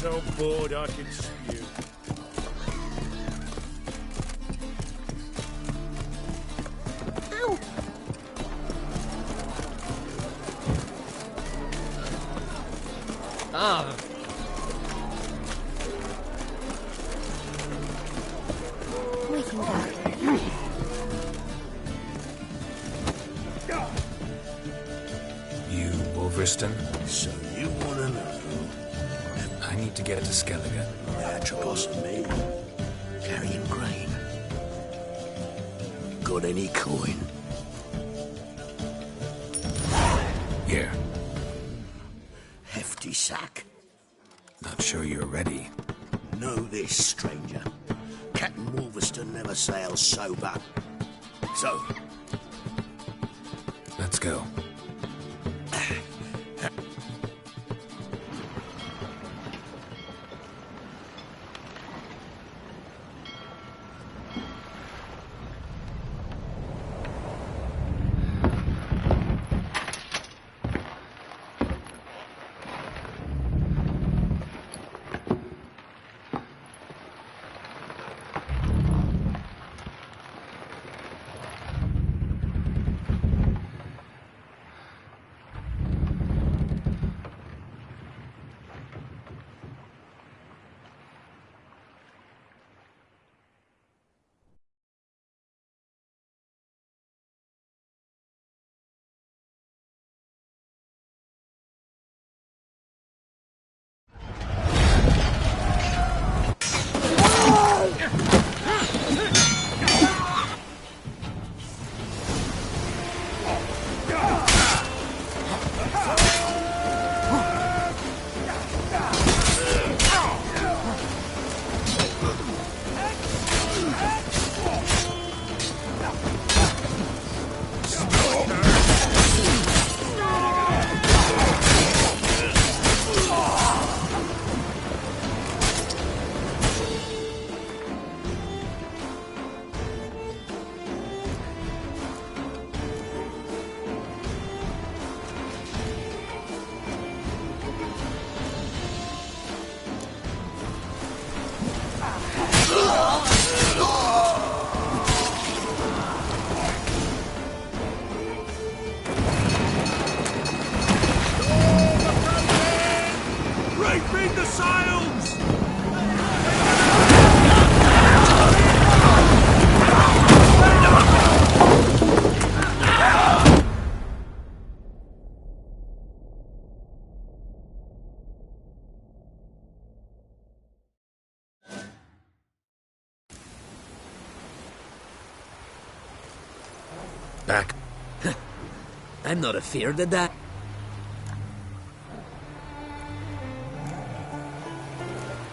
So bored I can spew. Ow! Ah. We can go. You Wolverston? So you want to know? I need to get to Skellige. Atropos and me, carrying grain. Got any coin? Here. Hefty sack. Not sure you're ready. Know this, stranger. Captain Wolverston never sails sober. So, Let's go. Reefing the sails! Back. I'm not afeard of that.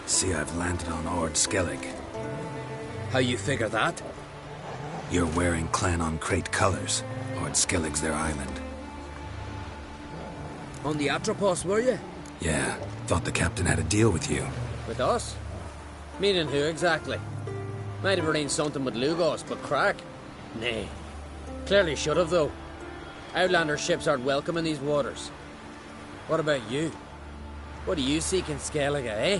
See, I've landed on Ord Skellig. How you figure that? You're wearing Clan on Crate colors. Ord Skellig's their island. On the Atropos, were you? Yeah, thought the captain had a deal with you. With us? Meaning who exactly? Might have arranged something with Lugos, but crack? Nay. Clearly should have, though. Outlander ships aren't welcome in these waters. What about you? What do you seek in Skellige, eh?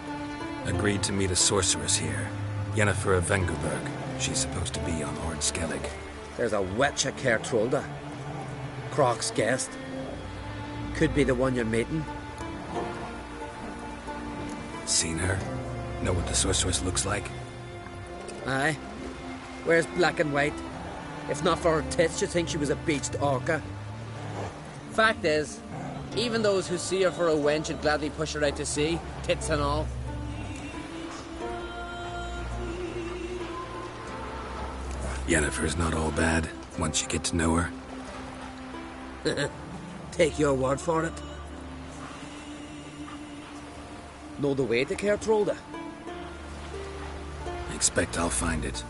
Agreed to meet a sorceress here. Yennefer of Vengerberg. She's supposed to be on Ord Skellig. There's a wetcha Kertrolda. Croc's guest. Could be the one you're meeting. Seen her? Know what the sorceress looks like? Aye. Wears black and white. If not for her tits, you'd think she was a beached orca. Fact is, even those who see her for a wench would gladly push her out to sea, tits and all. Yennefer's not all bad, once you get to know her. Take your word for it. Know the way to Kertrolda? Expect I'll find it.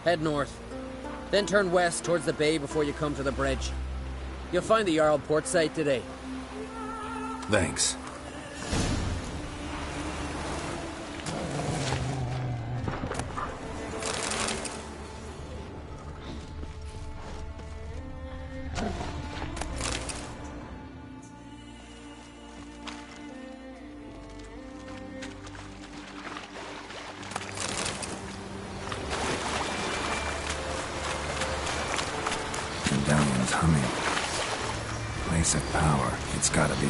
Head north. Then turn west towards the bay before you come to the bridge. You'll find the Jarl port site today. Thanks. place of power. It's gotta be.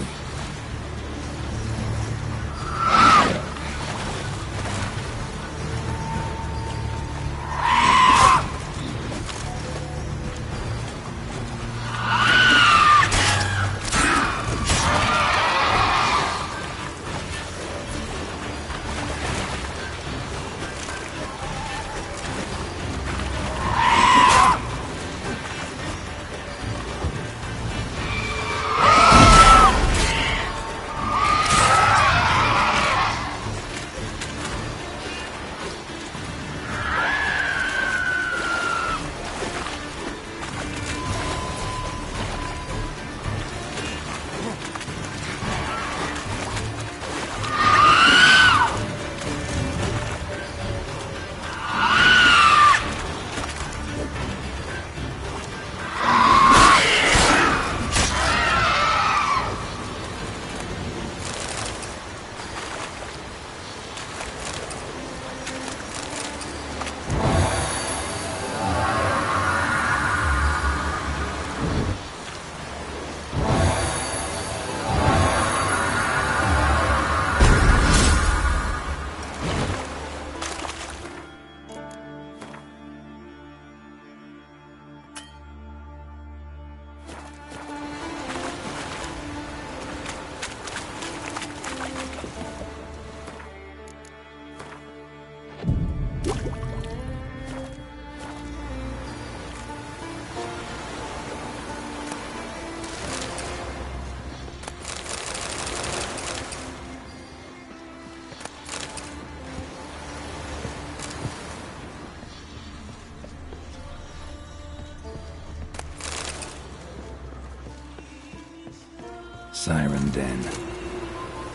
Siren Den.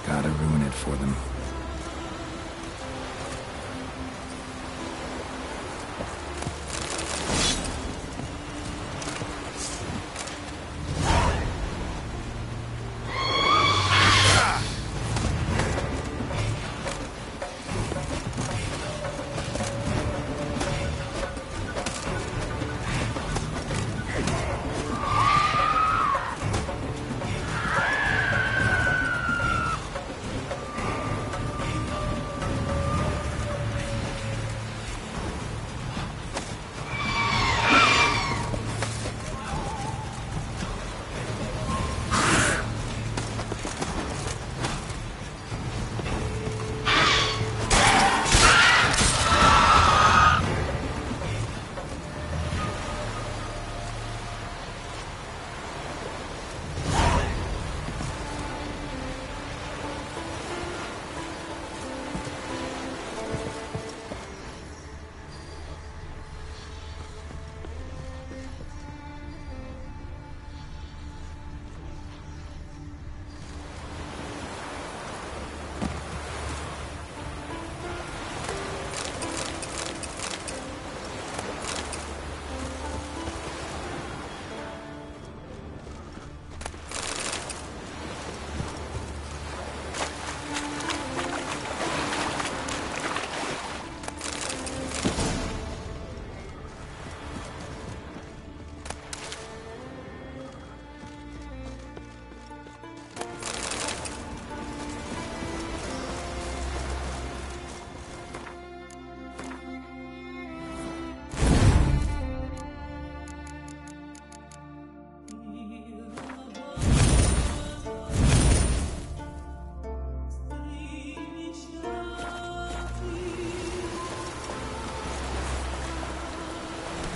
Gotta ruin it for them.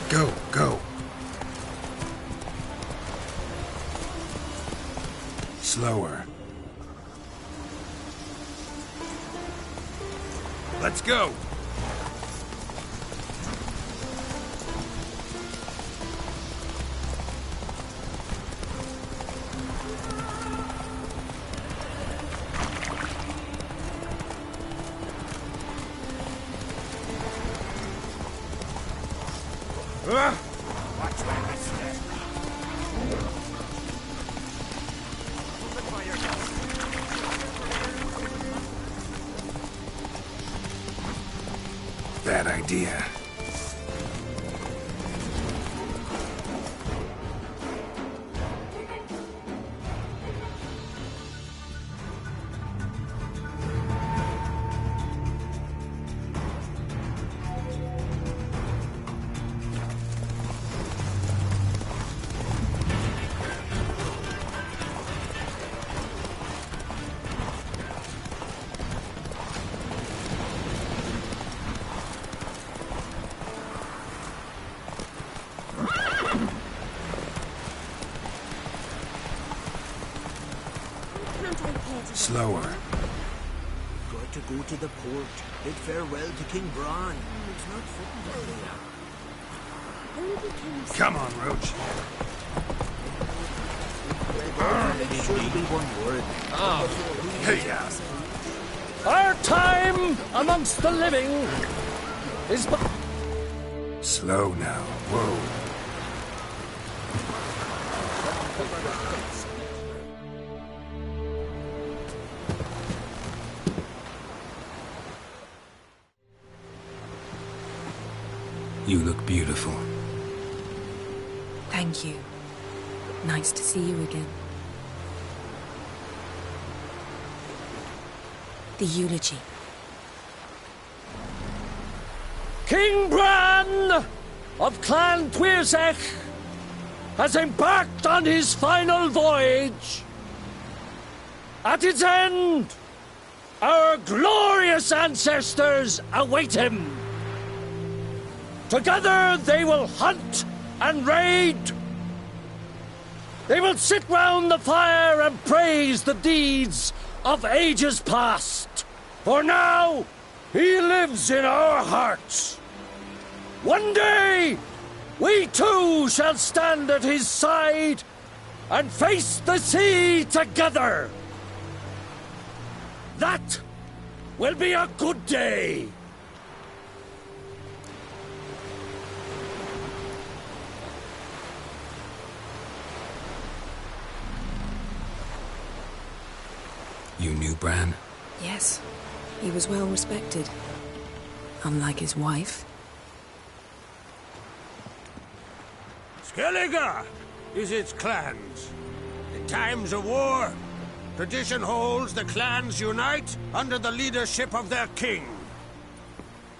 Go, go. Slower. Let's go. Watch where I step. Bad idea. slower. Got to go to the port. Bid farewell to King Bran. It's not fitting to say. Come on, Roach. It should be one word. Hey, yeah. Our time amongst the living is but... Slow now. Whoa. You look beautiful. Thank you. Nice to see you again. The eulogy. King Bran of Clan Tuirsech has embarked on his final voyage. At its end, our glorious ancestors await him. Together they will hunt and raid. They will sit round the fire and praise the deeds of ages past. For now, he lives in our hearts. One day, we too shall stand at his side and face the sea together. That will be a good day. You knew Bran? Yes, he was well respected. Unlike his wife. Skellige is its clans. In times of war, tradition holds the clans unite under the leadership of their king.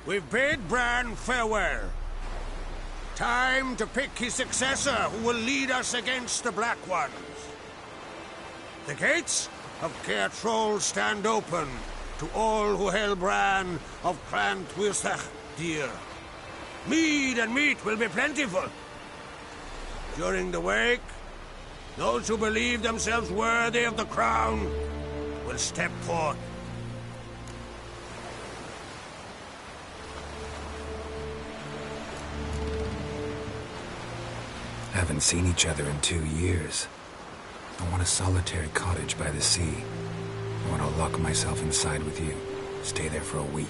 We've bade Bran farewell. Time to pick his successor who will lead us against the Black Ones. The gates of Caer Troll stand open to all who held Bran of Clan Tuirsech dear. Mead and meat will be plentiful. During the wake, those who believe themselves worthy of the crown will step forth. Haven't seen each other in 2 years. I want a solitary cottage by the sea. I want to lock myself inside with you. Stay there for a week.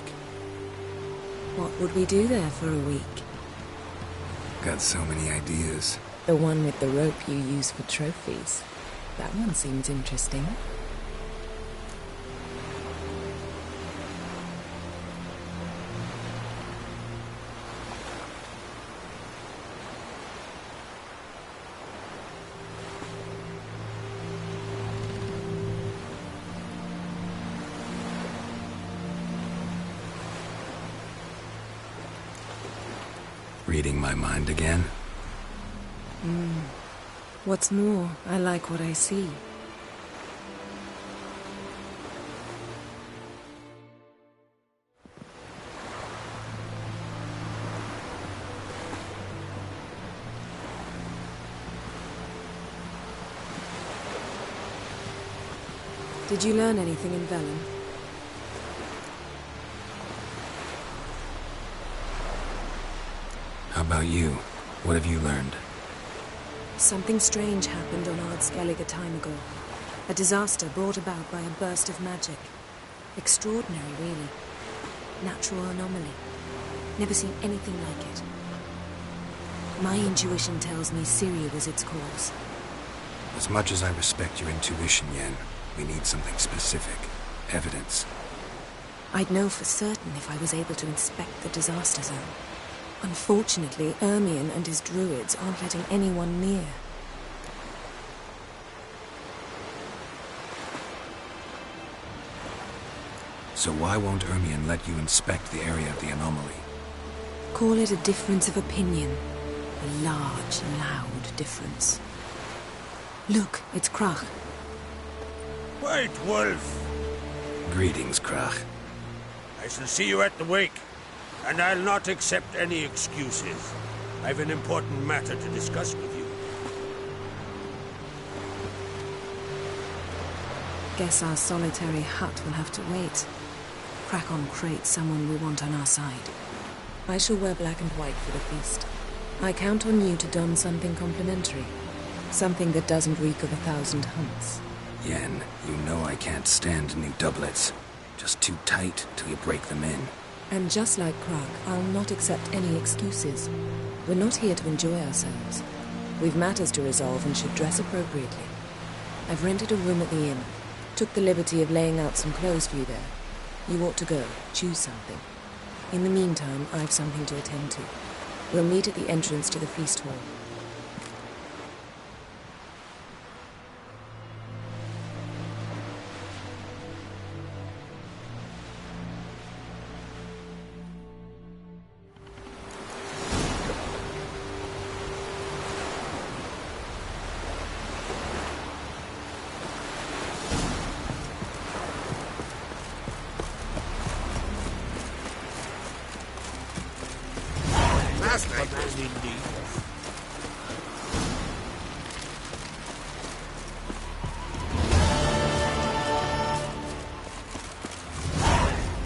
What would we do there for a week? Got so many ideas. The one with the rope you use for trophies. That one seems interesting. Reading my mind again? What's more, I like what I see. Did you learn anything in Velen? How about you? What have you learned? Something strange happened on Ard Skellige a time ago. A disaster brought about by a burst of magic. Extraordinary, really. Natural anomaly. Never seen anything like it. My intuition tells me Syria was its cause. As much as I respect your intuition, Yen, we need something specific. Evidence. I'd know for certain if I was able to inspect the disaster zone. Unfortunately, Ermion and his druids aren't letting anyone near. So why won't Ermion let you inspect the area of the anomaly? Call it a difference of opinion. A large, loud difference. Look, it's Krach. White Wolf, Greetings, Krach. I shall see you at the wake, and I'll not accept any excuses. I've an important matter to discuss with you. Guess our solitary hut will have to wait. Crack-on Crate's someone we want on our side. I shall wear black and white for the feast. I count on you to don something complimentary. Something that doesn't reek of 1,000 hunts. Yen, you know I can't stand new doublets. Just too tight till you break them in. And just like Krug, I'll not accept any excuses. We're not here to enjoy ourselves. We've matters to resolve and should dress appropriately. I've rented a room at the inn. Took the liberty of laying out some clothes for you there. You ought to go. Choose something. In the meantime, I've something to attend to. We'll meet at the entrance to the feast hall.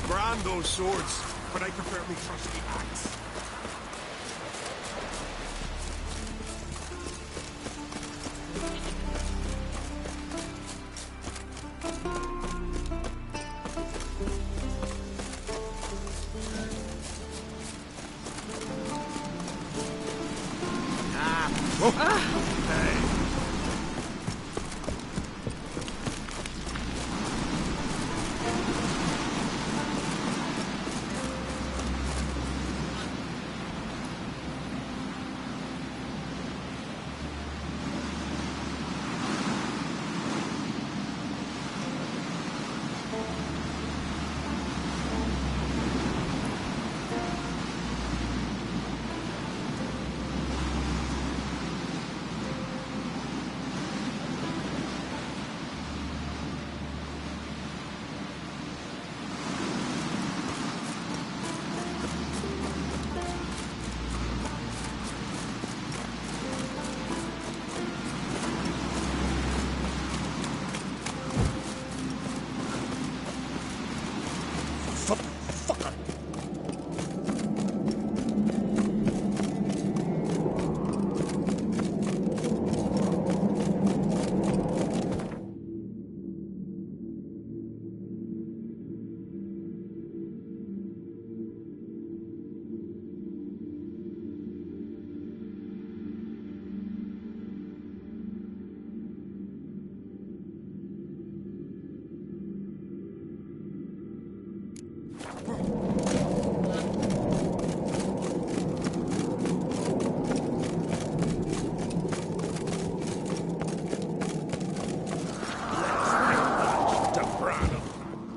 Brand those swords, but I prefer me trusty axe.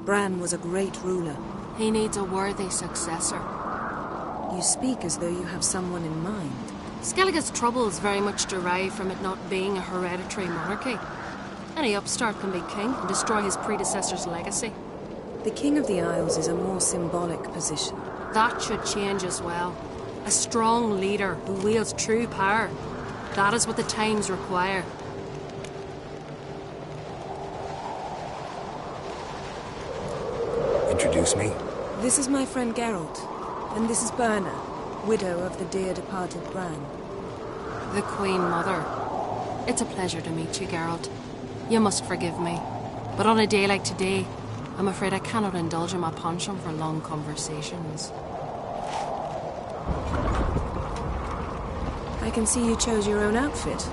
Bran was a great ruler. He needs a worthy successor. You speak as though you have someone in mind. Skellige's troubles very much derive from it not being a hereditary monarchy. Any upstart can be king and destroy his predecessor's legacy. The King of the Isles is a more symbolic position. That should change as well. A strong leader who wields true power. That is what the times require. Introduce me? This is my friend Geralt, and this is Berna, widow of the dear departed Bran. The Queen Mother. It's a pleasure to meet you, Geralt. You must forgive me, but on a day like today, I'm afraid I cannot indulge in my penchant for long conversations. I can see you chose your own outfit.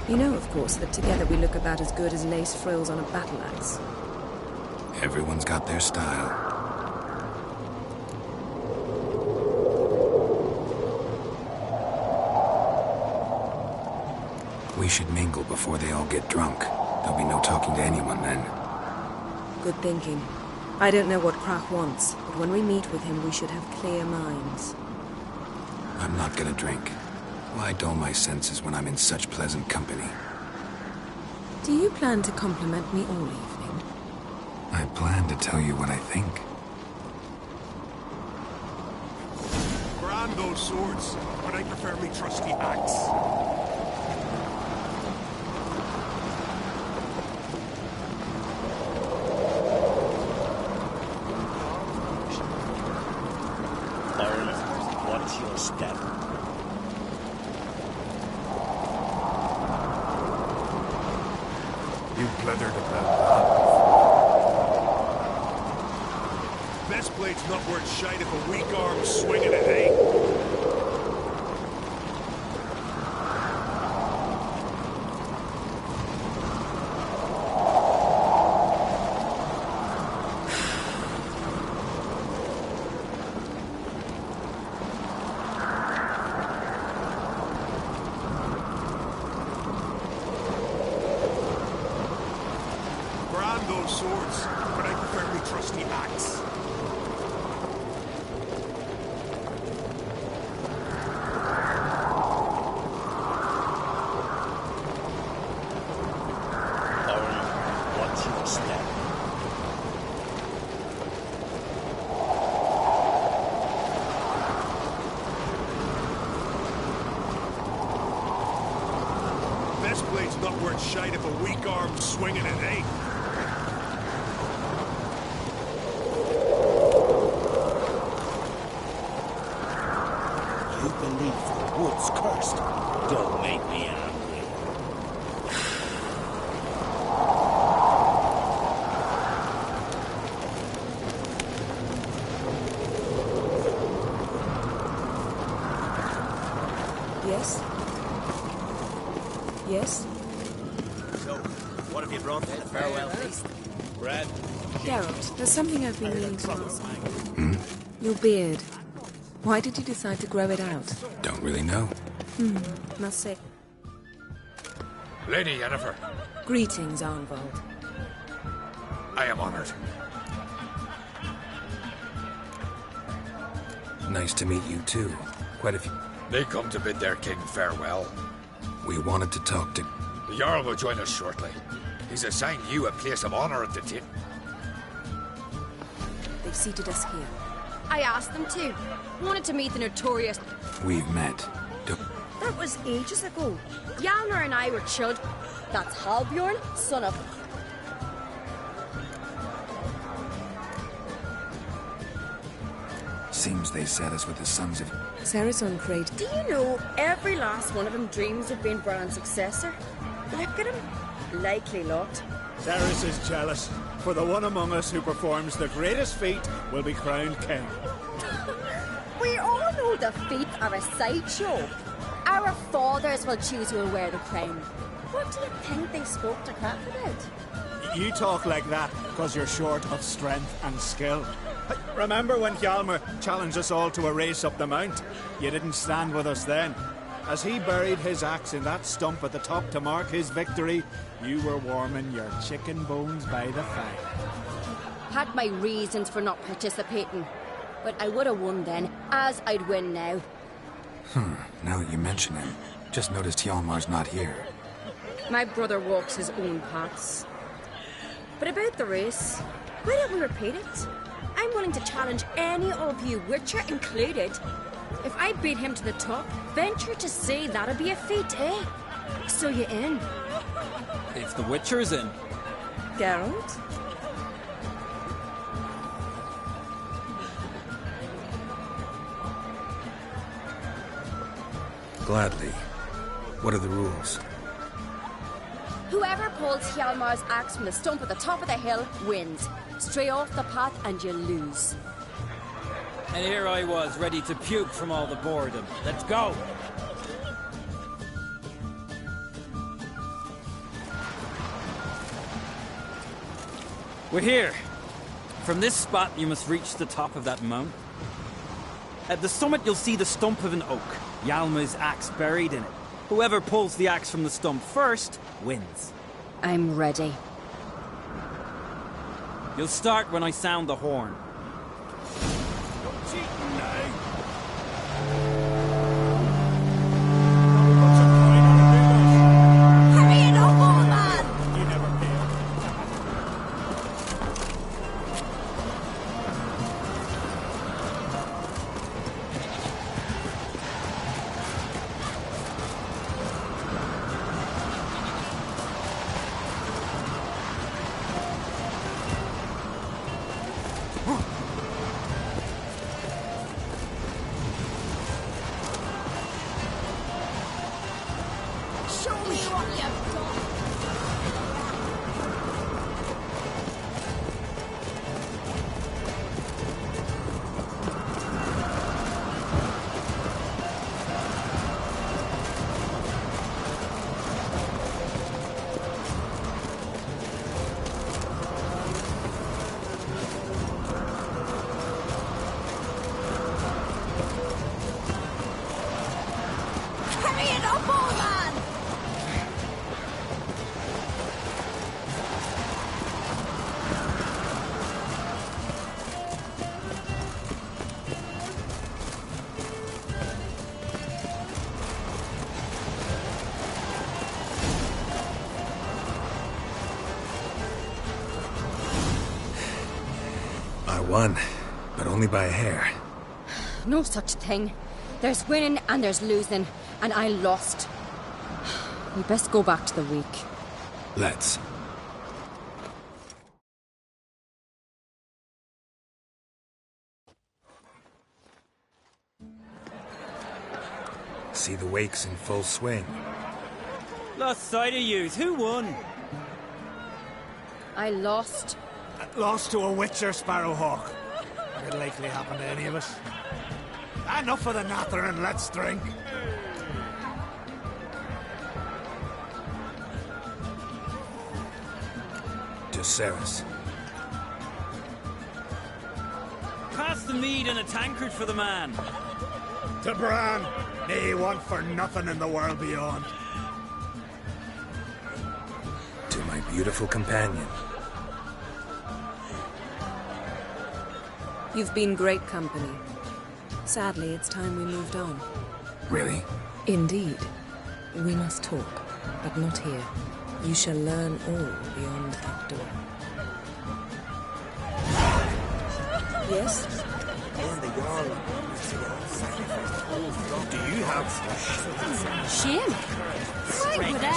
You know, of course, that together we look about as good as lace frills on a battle axe. Everyone's got their style. We should mingle before they all get drunk. There'll be no talking to anyone then. Good thinking. I don't know what Krach wants, but when we meet with him, we should have clear minds. I'm not gonna drink. Why dull my senses when I'm in such pleasant company? Do you plan to compliment me all evening? I plan to tell you what I think. Brand those swords, but I prefer me trusty axe. Watch your step. You blundered about Best blade's not worth shite if a weak arm's swinging it, eh? Those swords, but I prefer my trusty axe. Watch your step. Best blade's not worth shite if a weak arm's swinging it, eh? Woods cursed. Don't make me angry. Yes? Yes? So, what have you brought for the farewell feast? Bread? Geralt, there's something I've been meaning to ask. Your beard. Why did you decide to grow it out? Don't really know. Must say. Lady Yennefer, Greetings, Arnvald. I am honored. Nice to meet you, too. Quite a few. They come to bid their king farewell. We wanted to talk to... The Jarl will join us shortly. He's assigned you a place of honor at the table. They've seated us here. I asked them to. Wanted to meet the notorious... We've met. That was ages ago. Hjalmar and I were children. That's Halbjorn, son of... Seems they set us with the sons of... Sarah's on crate. Do you know every last one of them dreams of being Bran's successor? Look at him. Likely lot. Ceres is jealous, for the one among us who performs the greatest feat will be crowned king. We all know the feet are a sideshow. Our fathers will choose who will wear the crown. What do you think they spoke to Crap about? You talk like that because you're short of strength and skill. Remember when Hjalmar challenged us all to a race up the mount? You didn't stand with us then. As he buried his axe in that stump at the top to mark his victory, you were warming your chicken bones by the fire. Had my reasons for not participating. But I would have won then, as I'd win now. Now that you mention it, just noticed Hjalmar's not here. My brother walks his own paths. But about the race, why don't we repeat it? I'm willing to challenge any of you, Witcher included. If I beat him to the top, venture to say that'd be a feat, eh? So you in? If the Witcher's in. Geralt? Gladly. What are the rules? Whoever pulls Hjalmar's axe from the stump at the top of the hill wins. Stray off the path and you lose. And here I was, ready to puke from all the boredom. Let's go! We're here. From this spot, you must reach the top of that mountain. At the summit, you'll see the stump of an oak. Hjalmar's axe buried in it. Whoever pulls the axe from the stump first, wins. I'm ready. You'll start when I sound the horn. Hurry it up, old man! You never pay. I won, but only by a hair. No such thing. There's winning and there's losing, and I lost. We best go back to the week. Let's. See the wakes in full swing. Lost sight of yous. Who won? I lost. Lost to a witcher, Sparrowhawk. Could likely happen to any of us. Enough of the natter and let's drink. To Ceres. Pass the mead and a tankard for the man. To Bran, may he want for nothing in the world beyond. To my beautiful companion. You've been great company. Sadly, it's time we moved on. Really? Indeed. We must talk, but not here. You shall learn all beyond that door. Yes? Do you have Shame? Why would I?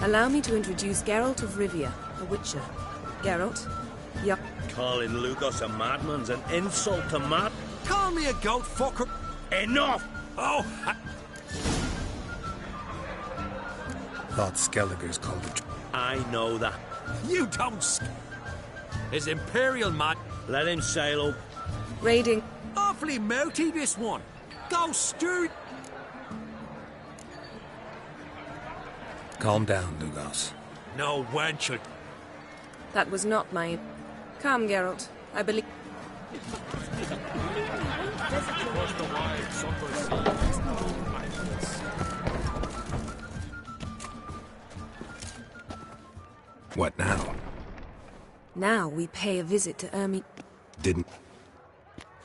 Allow me to introduce Geralt of Rivia, a witcher. Geralt? Yup. calling Lugos a madman's an insult to Matt? Call me a goat fucker. Enough! Oh, Thought Skelliger's called it. I know that. you don't. His Imperial man. Let him sail up. Raiding. Awfully mouthy, this one. Go stew. Calm down, Lugos. No wench. That was not my... Come, Geralt. I believe... What now? Now we pay a visit to Ermi... Didn't...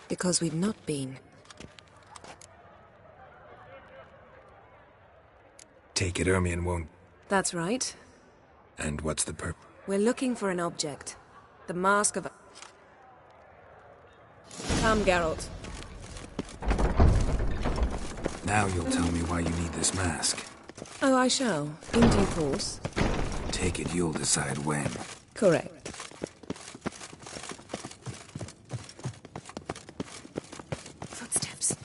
Because we've not been. Take it Ermion won't... That's right. And what's the purpose? We're looking for an object. The mask of... Come, Geralt. Now you'll tell me why you need this mask. Oh, I shall. In due course. Take it you'll decide when. Correct. Footsteps.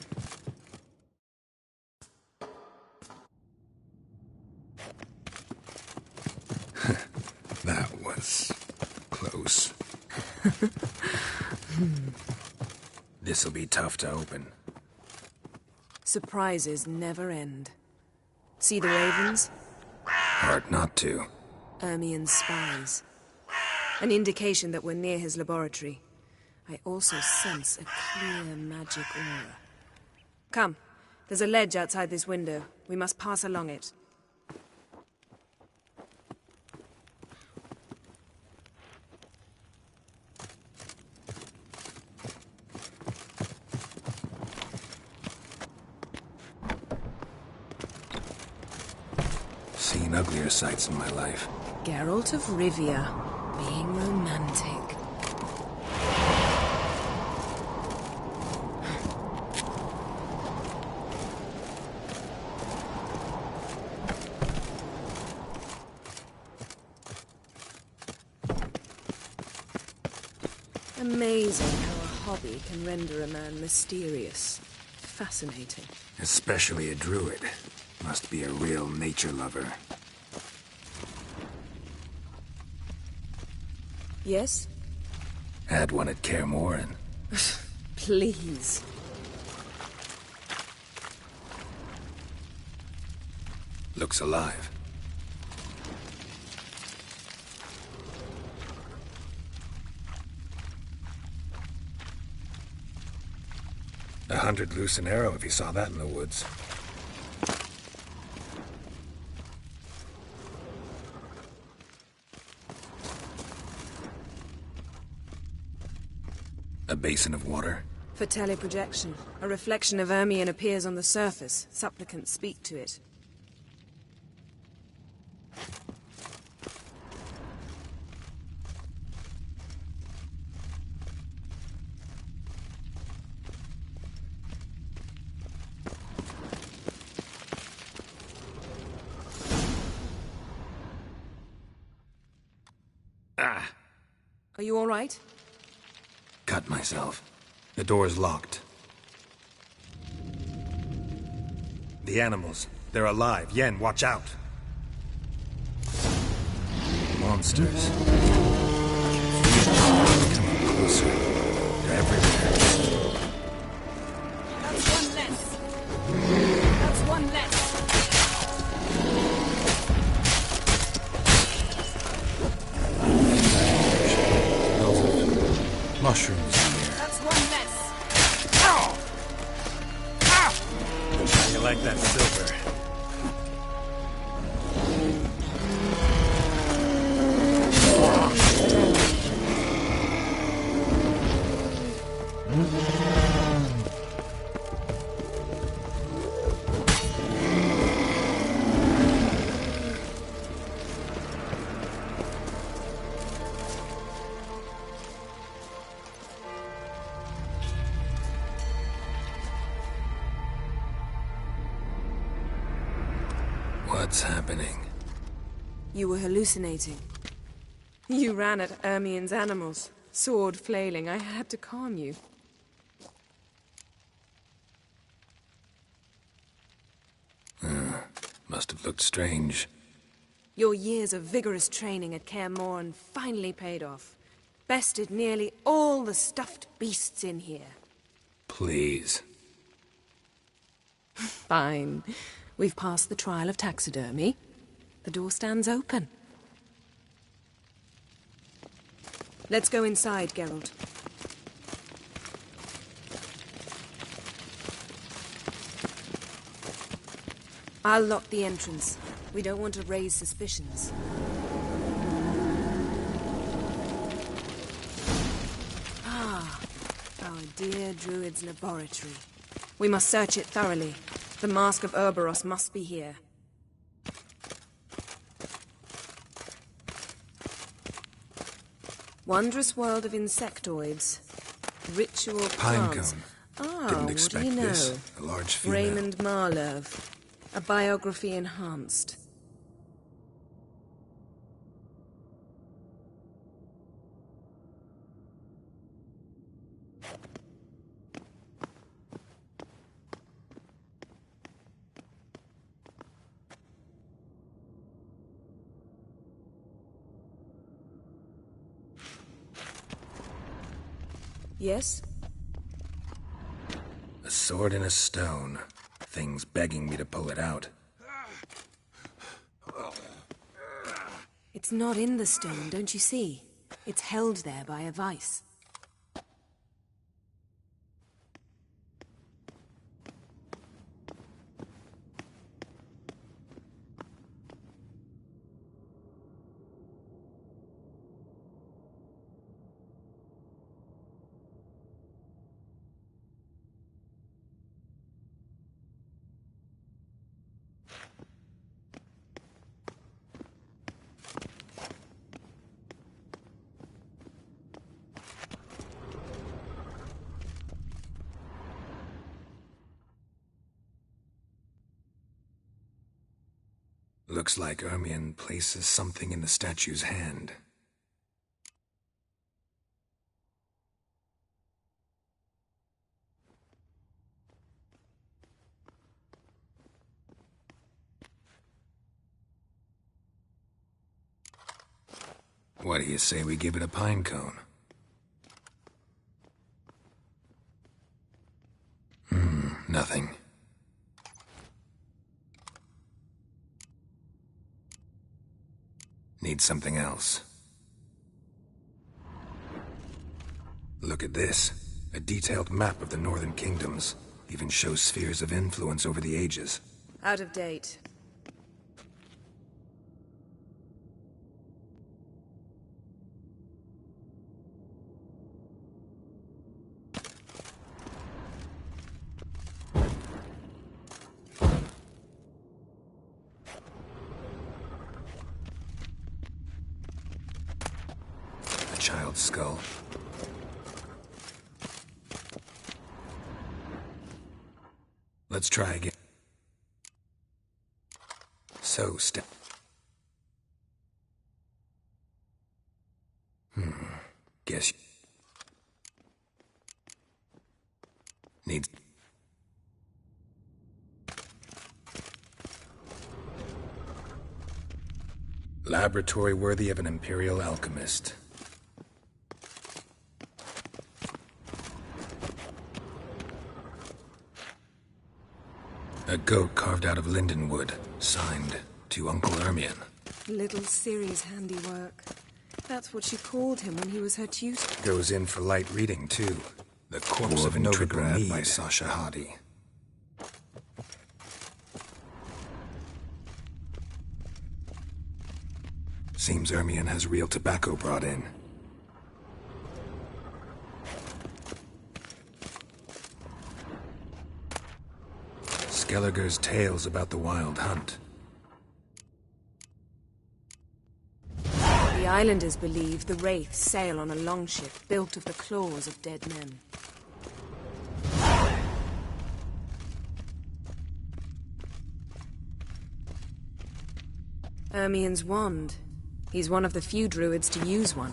That was... close. This'll be tough to open. Surprises never end. See the ravens? Hard not to. Ermian's spies. An indication that we're near his laboratory. I also sense a clear magic aura. Come. There's a ledge outside this window. We must pass along it. Seen uglier sights in my life. Geralt of Rivia, being romantic. Amazing how a hobby can render a man mysterious. Fascinating. Especially a druid. Must be a real nature lover. Yes? Had one at Kaer Morhen. Please. Looks alive. $100 loose an arrow if you saw that in the woods. A basin of water. For teleprojection, a reflection of Ermion appears on the surface. Supplicants speak to it. Ah! Are you all right? Cut myself. The door's locked. The animals. They're alive. Yen, watch out! Monsters. Coming closer. They're everywhere. That's one less. That's one less. Smells of mushrooms in here. That's one less. Ow! Ah! How you like that silver? What's happening? You were hallucinating. You ran at Ermien's animals, sword flailing. I had to calm you. Must have looked strange. Your years of vigorous training at Kaer Morhen finally paid off. Bested nearly all the stuffed beasts in here. Please. Fine. We've passed the trial of taxidermy. The door stands open. Let's go inside, Geralt. I'll lock the entrance. We don't want to raise suspicions. Ah, our dear Druid's laboratory. We must search it thoroughly. The Mask of Ouroboros must be here. Wondrous world of insectoids. Ritual plants. Pinecone. Ah, Didn't what expect do you know? this. A large female. Raymond Marlowe. A biography enhanced. Yes? A sword and a stone. Thing's begging me to pull it out. It's not in the stone, don't you see? It's held there by a vice. Looks like Ermien places something in the statue's hand. What do you say we give it a pine cone? Nothing. Need something else. Look at this. A detailed map of the Northern Kingdoms. Even shows spheres of influence over the ages. Out of date. A child's skull. Let's try again. So, Laboratory worthy of an Imperial alchemist. A goat carved out of linden wood, signed to Uncle Ermion. Little Ciri's handiwork. That's what she called him when he was her tutor. Goes in for light reading, too. The Corpse of Novigrad by Sasha Hadi. Seems Ermion has real tobacco brought in. Skelliger's tales about the wild hunt. The islanders believe the Wraiths sail on a longship built of the claws of dead men. Ermion's wand. He's one of the few druids to use one.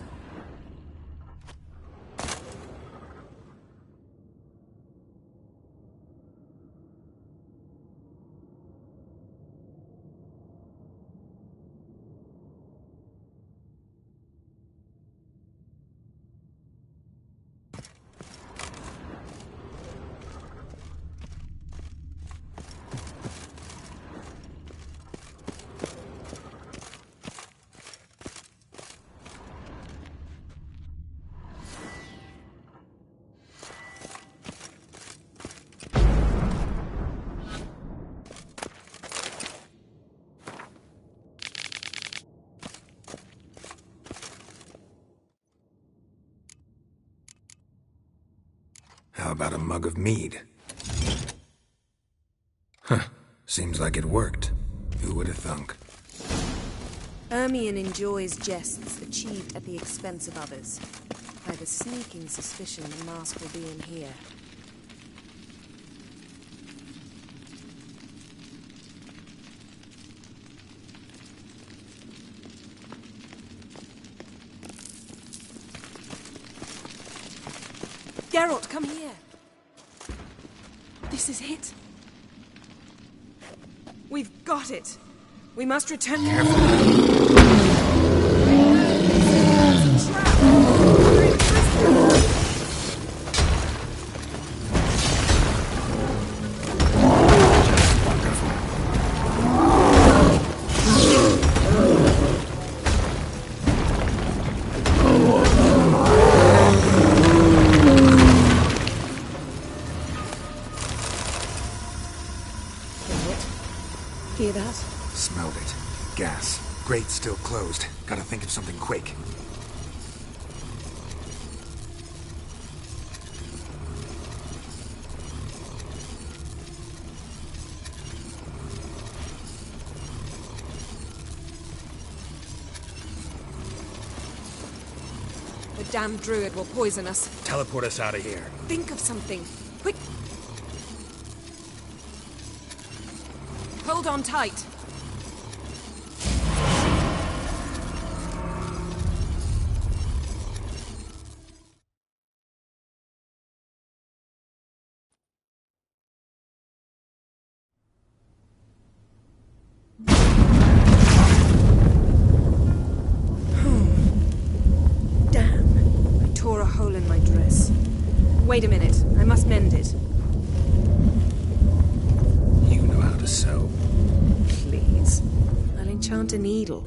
How about a mug of mead? Huh. Seems like it worked. Who would have thunk? Ermion enjoys jests achieved at the expense of others. I have a sneaking suspicion the mask will be in here. Geralt, come here. This is it. We've got it. We must return. Hear that? Smelled it. Gas. Grate still closed. Gotta think of something quick. The damned druid will poison us. Teleport us out of here. Think of something. Quick! Hold on tight. Damn. I tore a hole in my dress. Wait a minute. I must mend it. You know how to sew. Please. I'll enchant a needle.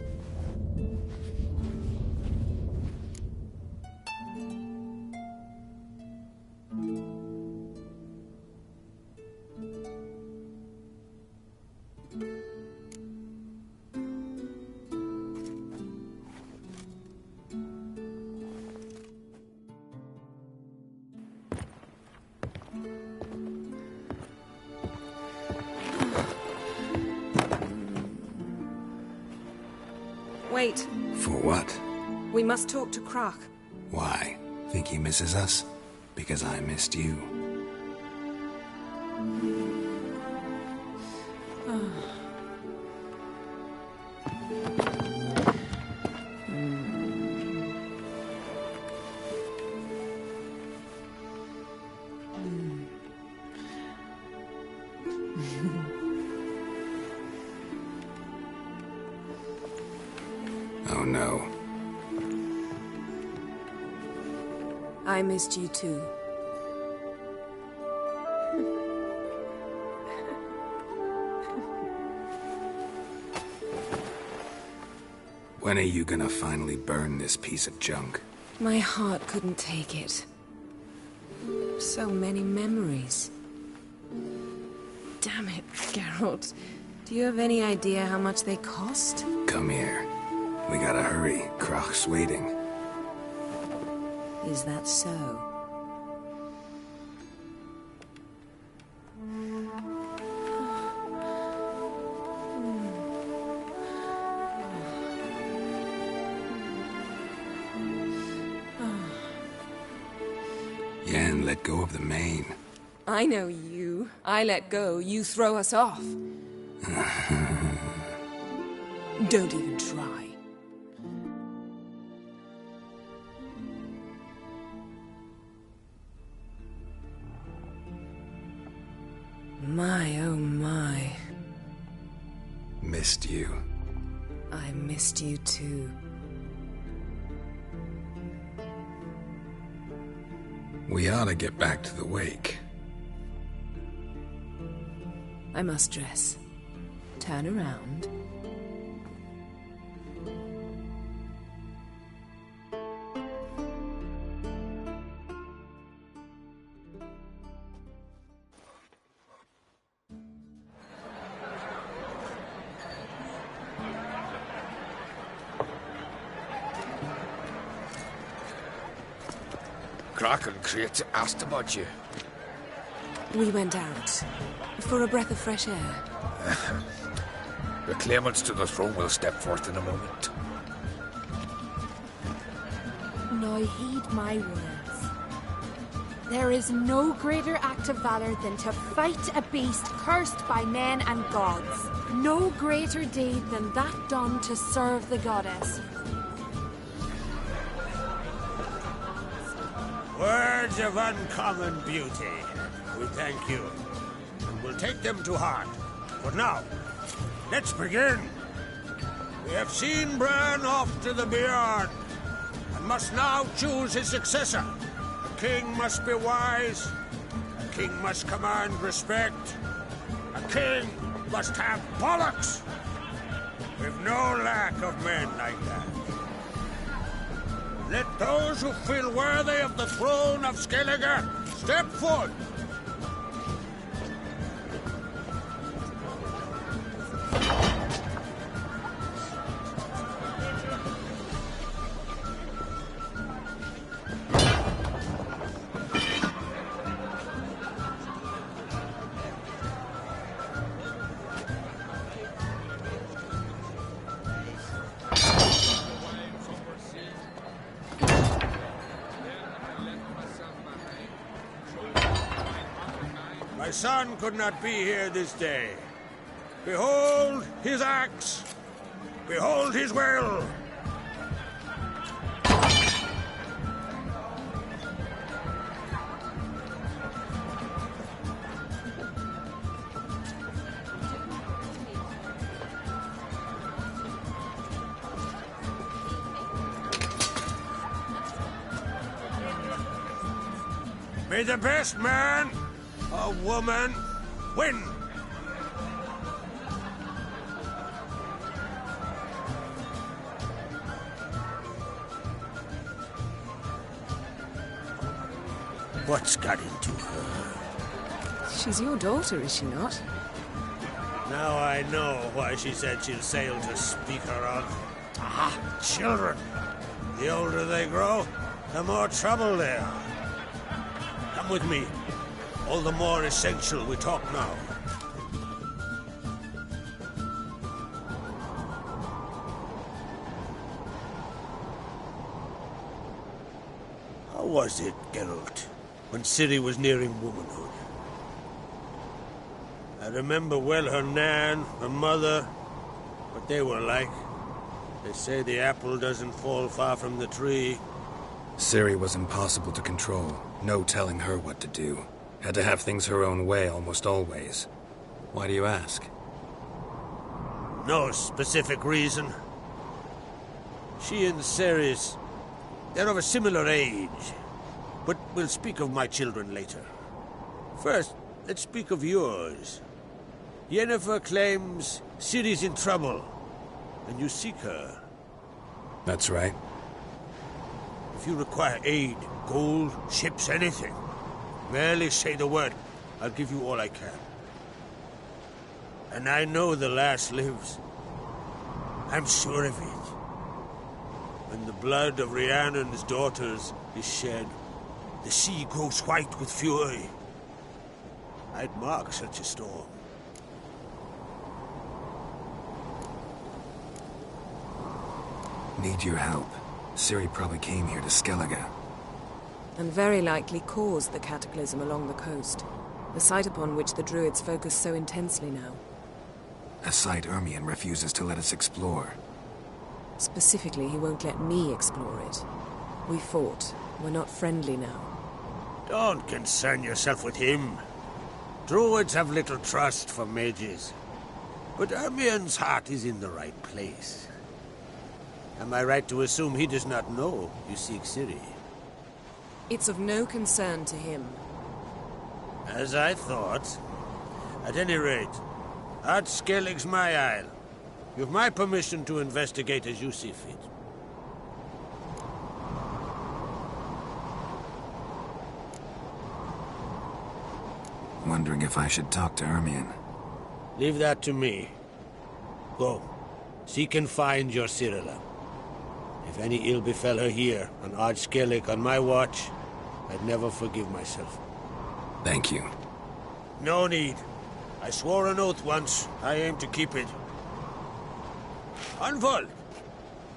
Wait. For what? We must talk to Krak. Why? Think he misses us? Because I missed you. Oh no. I missed you too. When are you gonna finally burn this piece of junk? My heart couldn't take it. So many memories. Damn it, Geralt. Do you have any idea how much they cost? Come here. We gotta hurry. Krach's waiting. Is that so? Yen, let go of the mane. I know you. I let go, you throw us off. Don't even try. My, oh my. Missed you. I missed you too. We ought to get back to the wake. I must dress. Turn around. Crach and Crate asked about you. We went out. For a breath of fresh air. The claimants to the throne will step forth in a moment. Now heed my words. There is no greater act of valor than to fight a beast cursed by men and gods. No greater deed than that done to serve the goddess. Words of uncommon beauty. We thank you, and we'll take them to heart. But now, let's begin. We have seen Bran off to the Beyond, and must now choose his successor. A king must be wise. A king must command respect. A king must have bollocks. We've no lack of men like that. Let those who feel worthy of the throne of Skellige step forth. My son could not be here this day. Behold his axe. Behold his will. May the best man or woman win. What's got into her? She's your daughter, is she not? Now I know why she said she'll sail to speak her of. Ah, children. The older they grow, the more trouble they are. Come with me. All the more essential we talk now. How was it, Geralt, when Ciri was nearing womanhood? I remember well her nan, her mother, what they were like. They say the apple doesn't fall far from the tree. Ciri was impossible to control. No telling her what to do. Had to have things her own way almost always. Why do you ask? No specific reason. She and Ceres, they're of a similar age. But we'll speak of my children later. First, let's speak of yours. Yennefer claims Ciri's in trouble, and you seek her. That's right. If you require aid, gold, ships, anything, merely say the word. I'll give you all I can. And I know the lass lives. I'm sure of it. When the blood of Rhiannon's daughters is shed, the sea grows white with fury. I'd mark such a storm. Need your help. Ciri probably came here to Skellige. And very likely caused the cataclysm along the coast. The site upon which the druids focus so intensely now. A site Ermion refuses to let us explore. Specifically, he won't let me explore it. We fought. We're not friendly now. Don't concern yourself with him. Druids have little trust for mages. But Ermion's heart is in the right place. Am I right to assume he does not know you seek Ciri? It's of no concern to him. As I thought. At any rate, Ard Skellig's my isle. You've my permission to investigate as you see fit. Wondering if I should talk to Ermion. Leave that to me. Go. Seek and find your Cirilla. If any ill befell her here, on Ard Skellig on my watch, I'd never forgive myself. Thank you. No need. I swore an oath once. I aim to keep it. Anvald!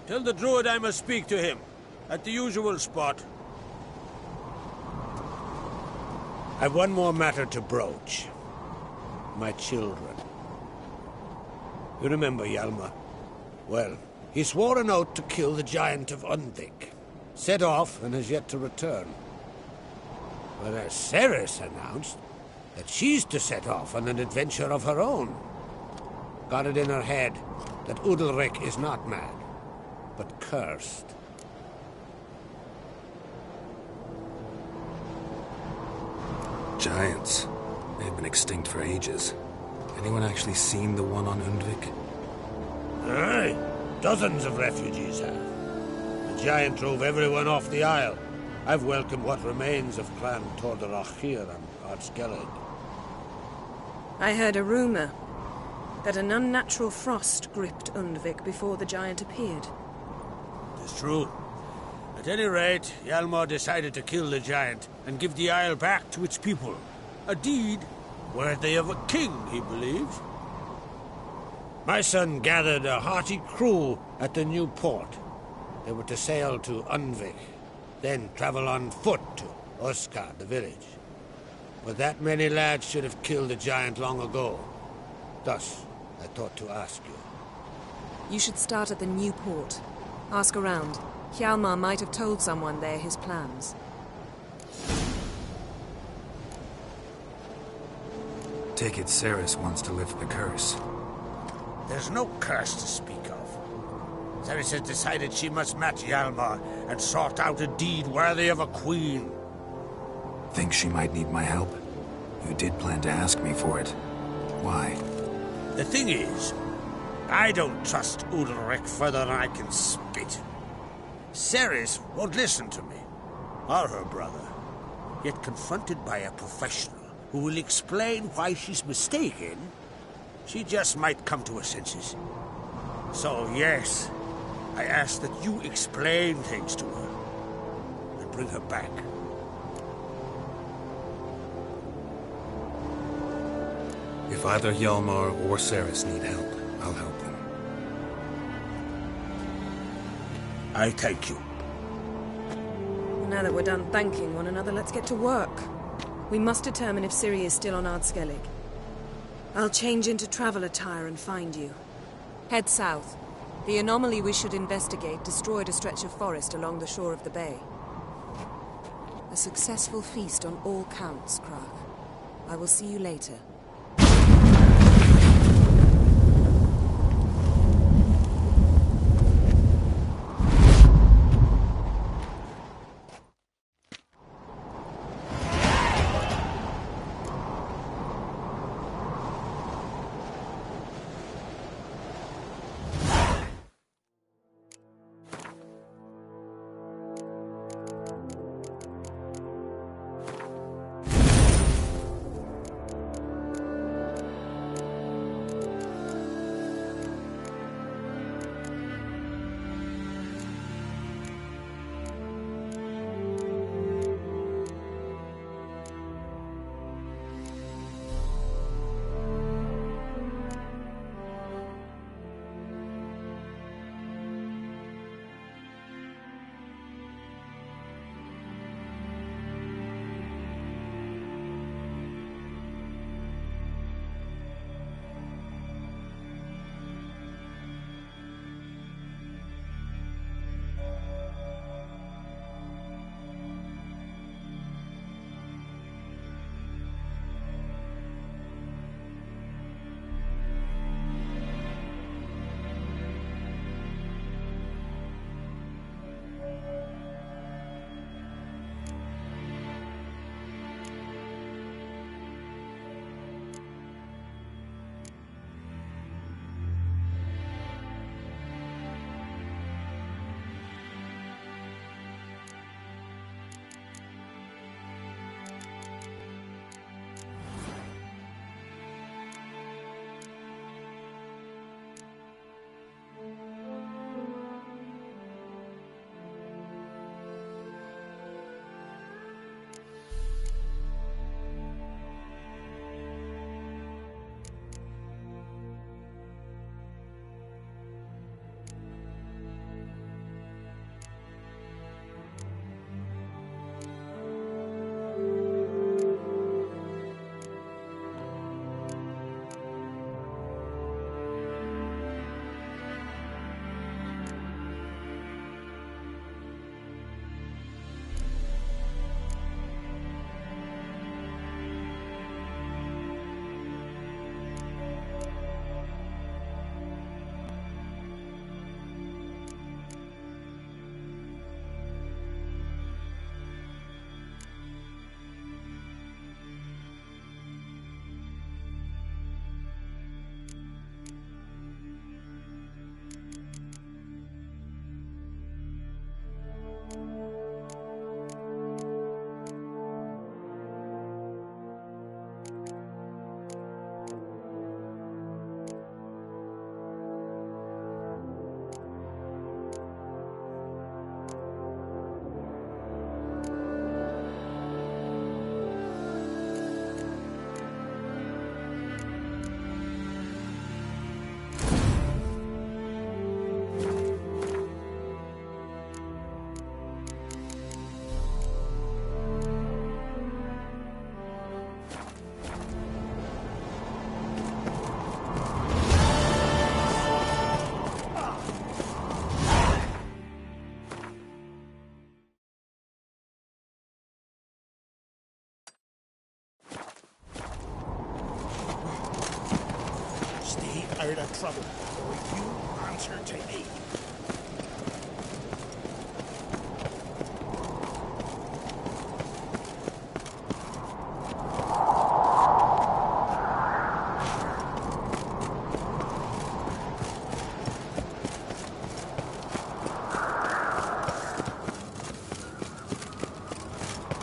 Tell the druid I must speak to him. At the usual spot. I've one more matter to broach. My children. You remember Hjalmar? Well, he swore an oath to kill the giant of Undvik. Set off and has yet to return. Whereas Ceres announced that she's to set off on an adventure of her own. Got it in her head that Udalric is not mad, but cursed. Giants. They've been extinct for ages. Anyone actually seen the one on Undvik? Aye. Dozens of refugees have. The giant drove everyone off the isle. I've welcomed what remains of Clan Tordarach here on Ard Skellig. I heard a rumor that an unnatural frost gripped Undvik before the giant appeared. It's true. At any rate, Hjalmar decided to kill the giant and give the isle back to its people. A deed worthy of a king, he believes. My son gathered a hearty crew at the new port. They were to sail to Undvik, then travel on foot to Oskar, the village. But that many lads should have killed the giant long ago. Thus, I thought to ask you. You should start at the new port. Ask around. Hjalmar might have told someone there his plans. Take it Ceres wants to lift the curse. There's no curse to speak of. Ceres has decided she must match Hjalmar and sort out a deed worthy of a queen. Think she might need my help? You did plan to ask me for it. Why? The thing is, I don't trust Udalric further than I can spit. Ceres won't listen to me, or her brother. Yet confronted by a professional who will explain why she's mistaken, she just might come to her senses. So yes, I ask that you explain things to her and bring her back. If either Hjalmar or Ceres need help, I'll help them. I thank you. Now that we're done thanking one another, let's get to work. We must determine if Ciri is still on Ard Skellig. I'll change into travel attire and find you. Head south. The anomaly we should investigate destroyed a stretch of forest along the shore of the bay. A successful feast on all counts, Krach. I will see you later. their trouble, or you answer to me.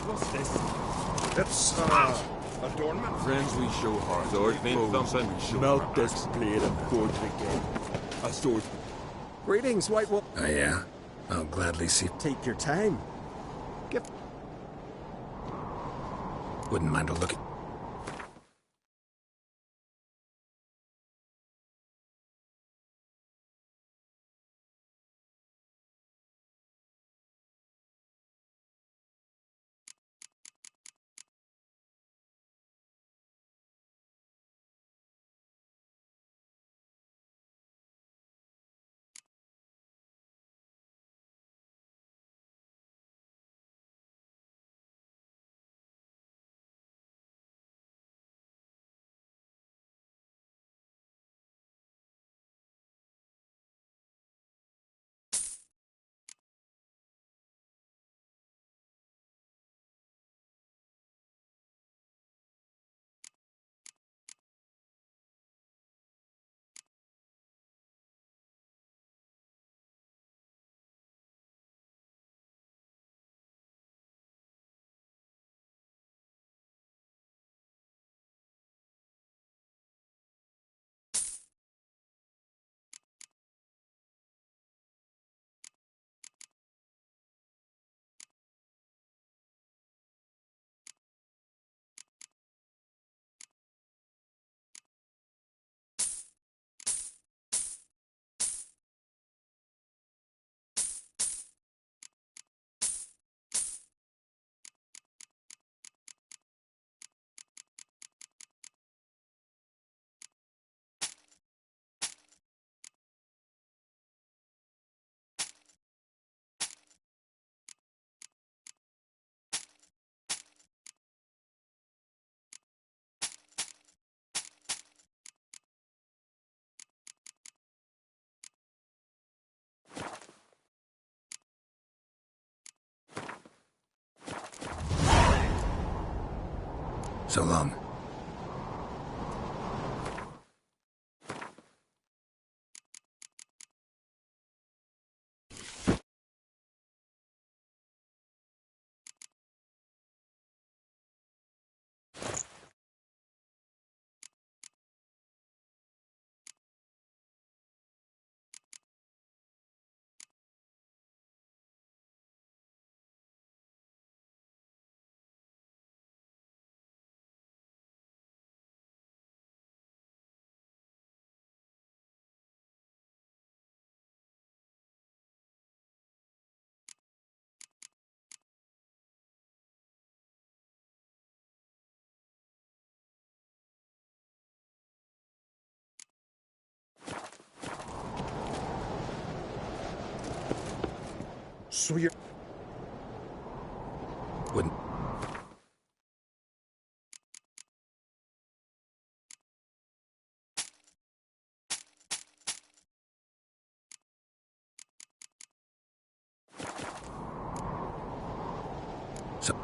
What's this? It's, adornment. Friends we show hearts. Sword means something. Melt this blade and forge it again. A sword. Greetings, White Wolf. Oh, yeah? I'll gladly see. Take your time. Wouldn't mind a look at. So long. So you're... Wouldn't. So.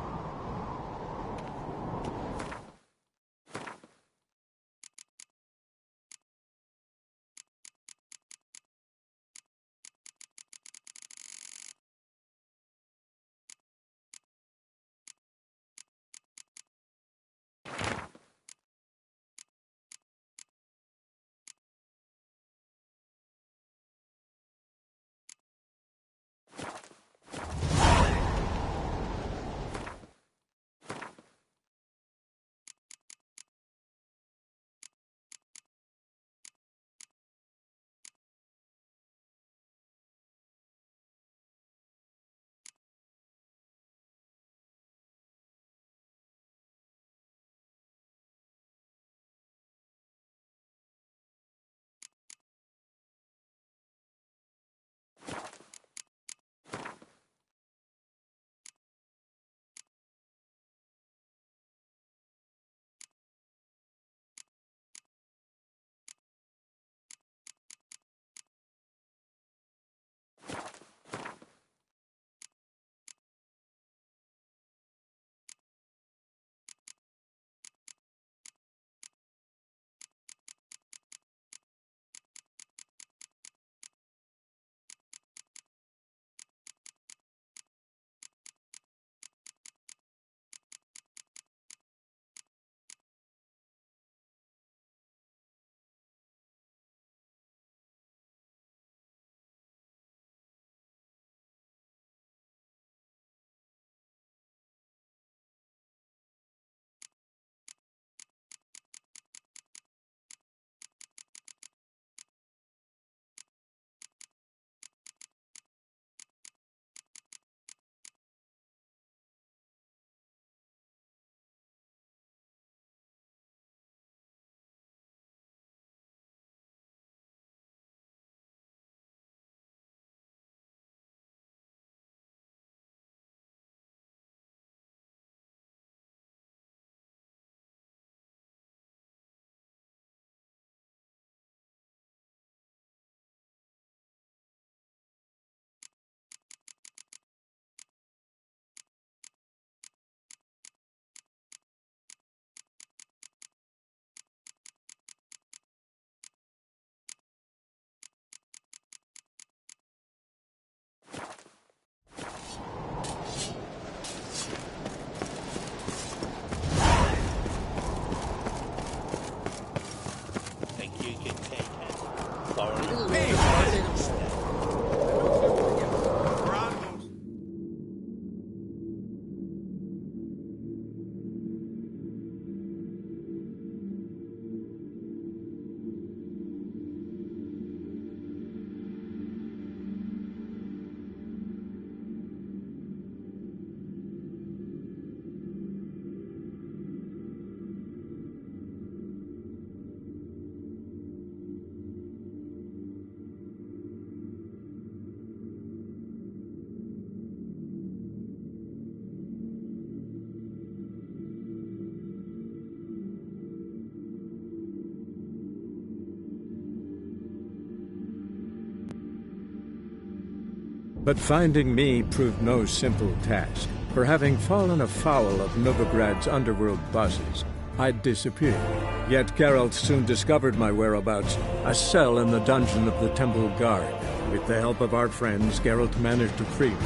But finding me proved no simple task, for having fallen afoul of Novigrad's underworld bosses, I'd disappeared. Yet Geralt soon discovered my whereabouts, a cell in the dungeon of the Temple Guard. With the help of our friends, Geralt managed to free me.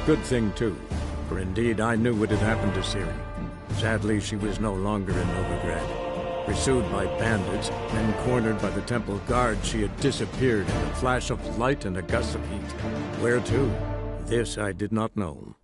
Good thing, too, for indeed I knew what had happened to Ciri. Sadly, she was no longer in Novigrad. Pursued by bandits, then cornered by the Temple Guard, she had disappeared in a flash of light and a gust of heat. Where to? This I did not know.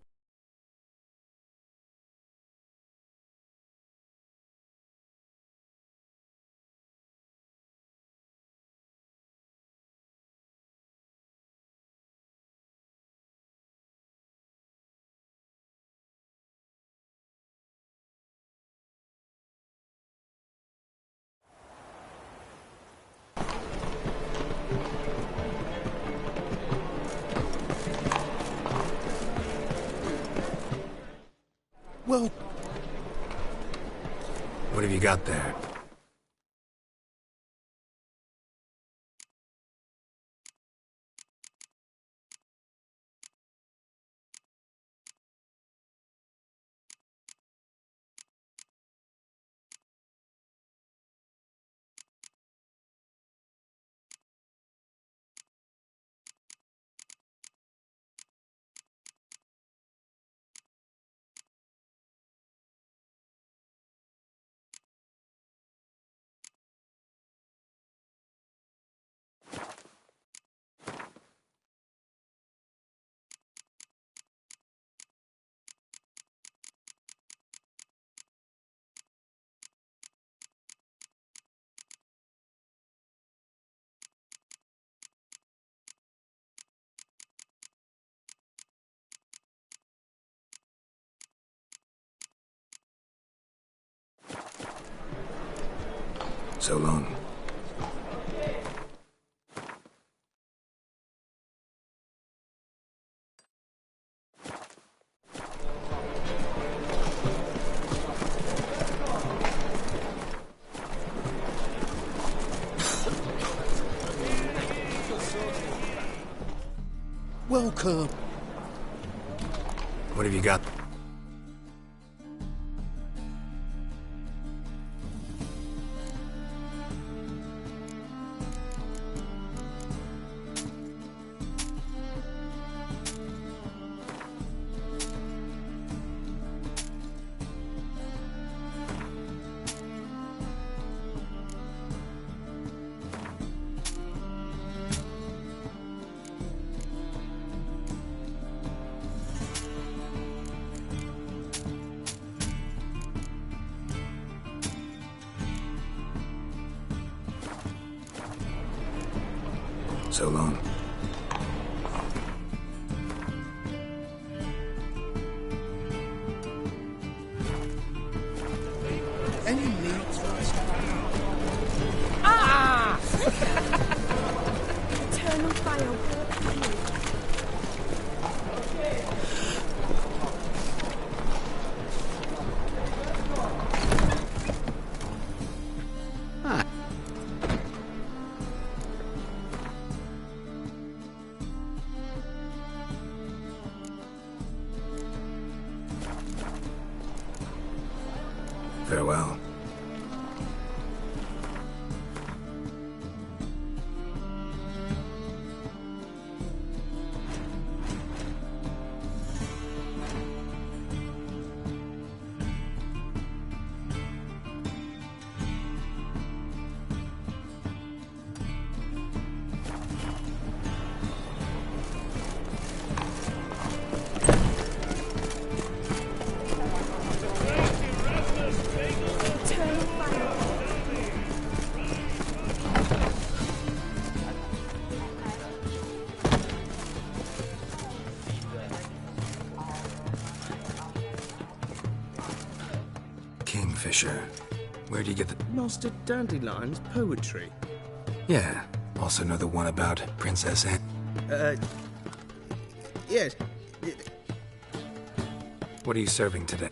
Well, What have you got there? So long. welcome. What have you got? So long. Any needs for us? Ah! Eternal fire. Farewell. Kingfisher. Where do you get the... Master Dandelion's poetry. Yeah. Also know the one about Princess Anne. Yes. What are you serving today?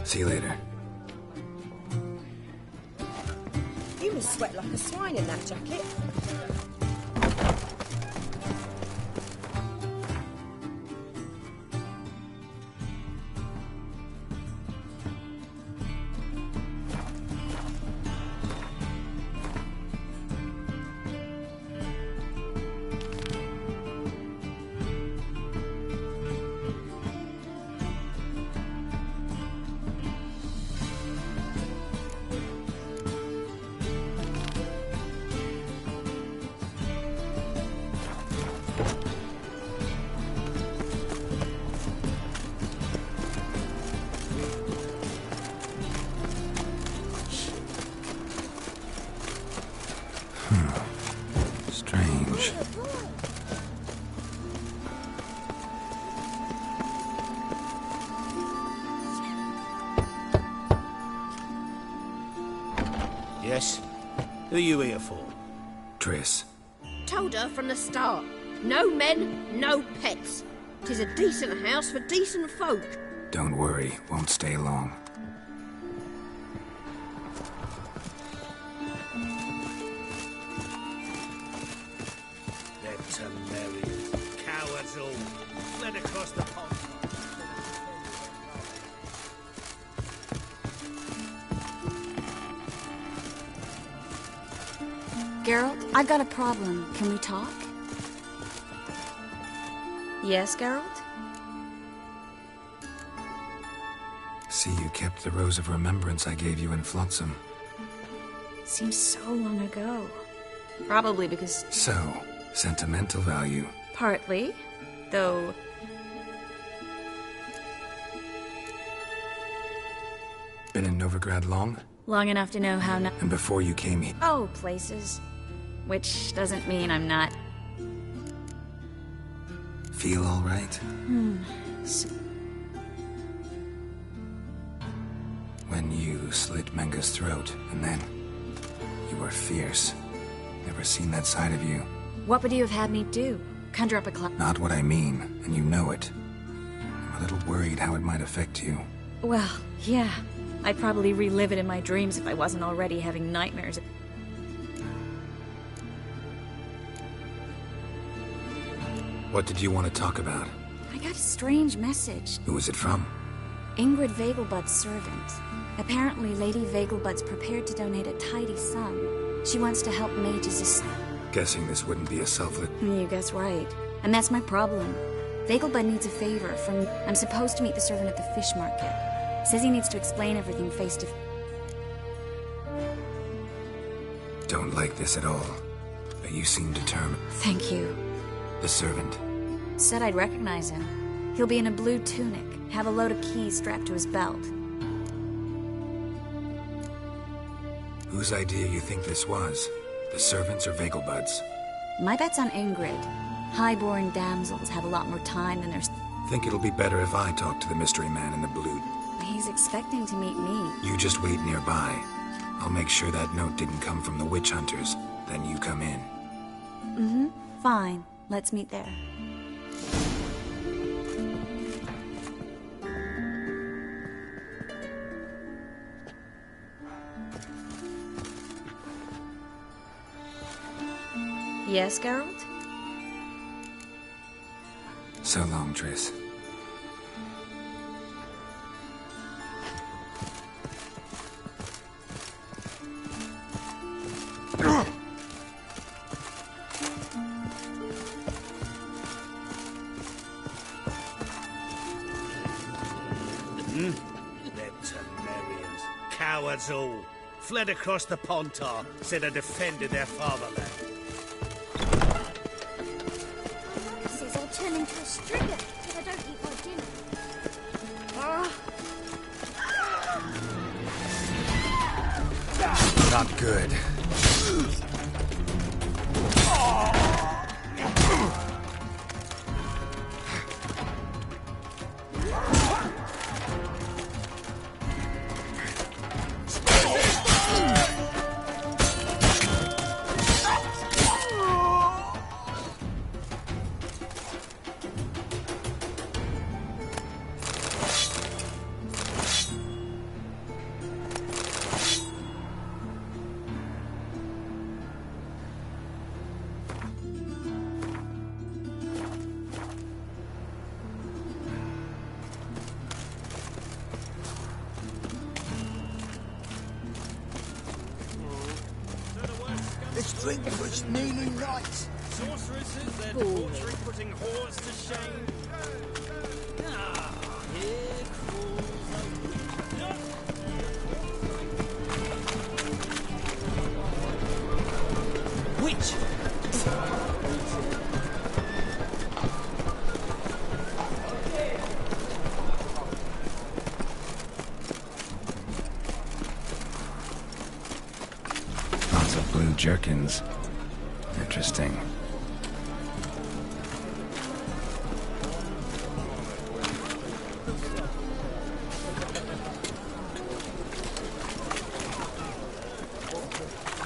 See you later. You must sweat like a swine in that jacket. Strange. Yes? Who are you here for? Triss. Told her from the start. No men, no pets. 'Tis a decent house for decent folk. Don't worry, won't stay long. They're Temerians. Cowards all. Fled across the pond. Geralt, I got a problem. Can we talk? Yes, Geralt? See, you kept the rose of remembrance I gave you in Flotsam. Seems so long ago. Probably because... So, sentimental value. Partly. Though... Been in Novigrad long? long enough to know how not... And before you came here? Oh, places. Which doesn't mean I'm not... Feel all right? When you slit Menga's throat, and then... You were fierce. Never seen that side of you. What would you have had me do? Conjure up a cloud? Not what I mean, and you know it. I'm a little worried how it might affect you. Well, yeah. I'd probably relive it in my dreams if I wasn't already having nightmares. What did you want to talk about? I got a strange message. Who was it from? Ingrid Vegelbud's servant. Apparently, Lady Vegelbud's prepared to donate a tidy sum. She wants to help mages. Guessing this wouldn't be a selfless... You guess right. And that's my problem. Vegelbud needs a favor from... I'm supposed to meet the servant at the fish market. Says he needs to explain everything face to face. Don't like this at all. But you seem determined. Thank you. The servant? Said I'd recognize him. He'll be in a blue tunic, have a load of keys strapped to his belt. Whose idea you think this was? The servants or Vegelbud's? My bet's on Ingrid. High-born damsels have a lot more time than there's... Think it'll be better if I talk to the mystery man in the blue. He's expecting to meet me. You just wait nearby. I'll make sure that note didn't come from the witch hunters. Then you come in. Mm-hmm. Fine. Let's meet there. Yes, Geralt? So long, Triss. Them Temerians. Cowards all. Fled across the Pontar, said I defended their fatherland. This is all turning to a stringer if I don't eat my dinner. Not good. drink for its nearly night. Sorceresses and debauchery putting whores to shame. Ah, here crawls a witch. Lots of blue jerkins. Interesting.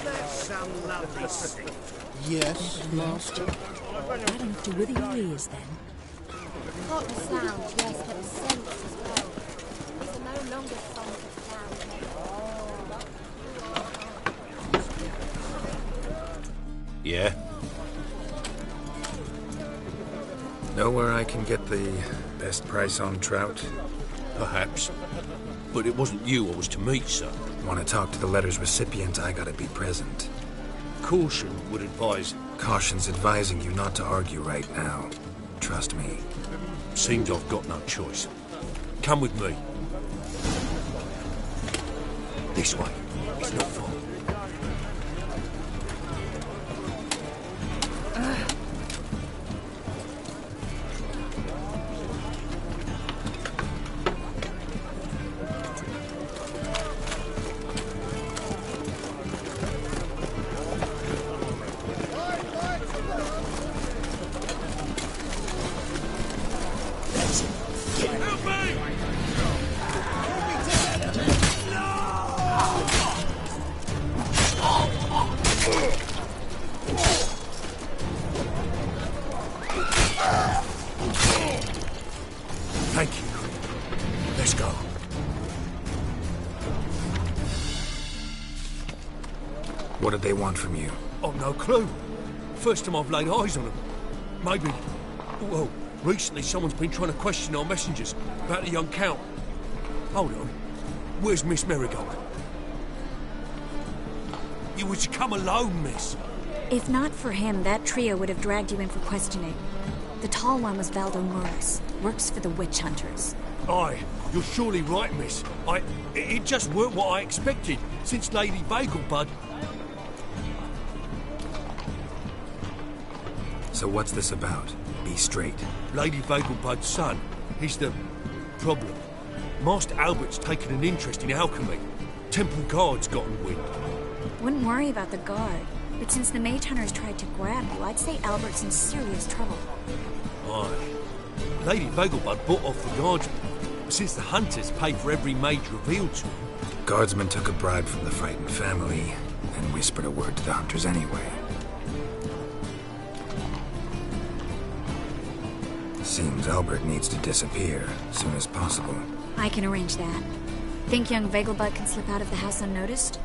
That's some lovely stick. Yes, master. That enough to wither your ears, then? Not the sound, yes, but the scent as well. These are no longer songs of flowers. Yeah? Know where I can get the best price on trout? Perhaps. But it wasn't you I was to meet, sir. Want to talk to the letter's recipient, I gotta be present. Caution would advise. Caution's advising you not to argue right now. Trust me. Seems I've got no choice. Come with me. This way. It's not far. Thank you. Let's go. What did they want from you? I've no clue. First time I've laid eyes on them. Maybe... Well, recently someone's been trying to question our messengers about the young Count. Hold on. Where's Miss Marigold? You was to come alone, miss. If not for him, that trio would have dragged you in for questioning. The tall one was Valdo Morris. Works for the witch hunters. Aye, you're surely right, miss. It just weren't what I expected, since Lady Vagelbud... So what's this about? Be straight. Lady Vagelbud's son. He's the... problem. Master Albert's taken an interest in alchemy. Temple Guard's gotten wind. Wouldn't worry about the guard. But since the mage hunters tried to grab you, I'd say Albert's in serious trouble. Aye. Lady Vagelbud bought off the guardsmen, since the hunters pay for every mage revealed to them. Guardsmen took a bribe from the frightened family and whispered a word to the hunters anyway. Seems Albert needs to disappear as soon as possible. I can arrange that. Think young Vagelbud can slip out of the house unnoticed?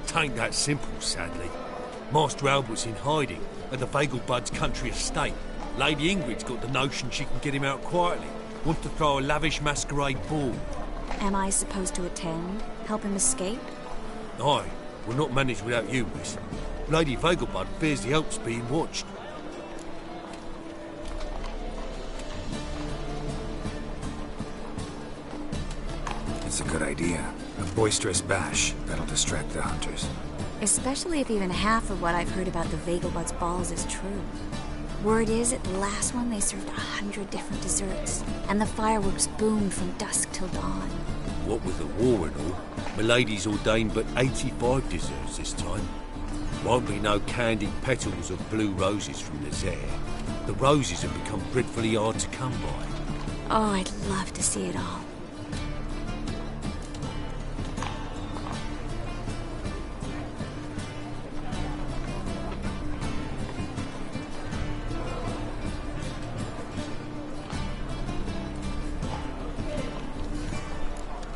Tain't that simple, sadly. Master Albert's in hiding at the Vagelbud's country estate. Lady Ingrid's got the notion she can get him out quietly. Wants to throw a lavish masquerade ball. Am I supposed to attend? Help him escape? Aye, we'll not manage without you, miss. Lady Vagelbud fears the Alps being watched. It's a good idea. A boisterous bash that'll distract the hunters. Especially if even half of what I've heard about the Vagelbud's balls is true. Word is, at the last one they served 100 different desserts, and the fireworks boomed from dusk till dawn. What with the war and all, Milady's ordained but 85 desserts this time. Won't be no candied petals of blue roses from the Zaire. The roses have become dreadfully hard to come by. Oh, I'd love to see it all.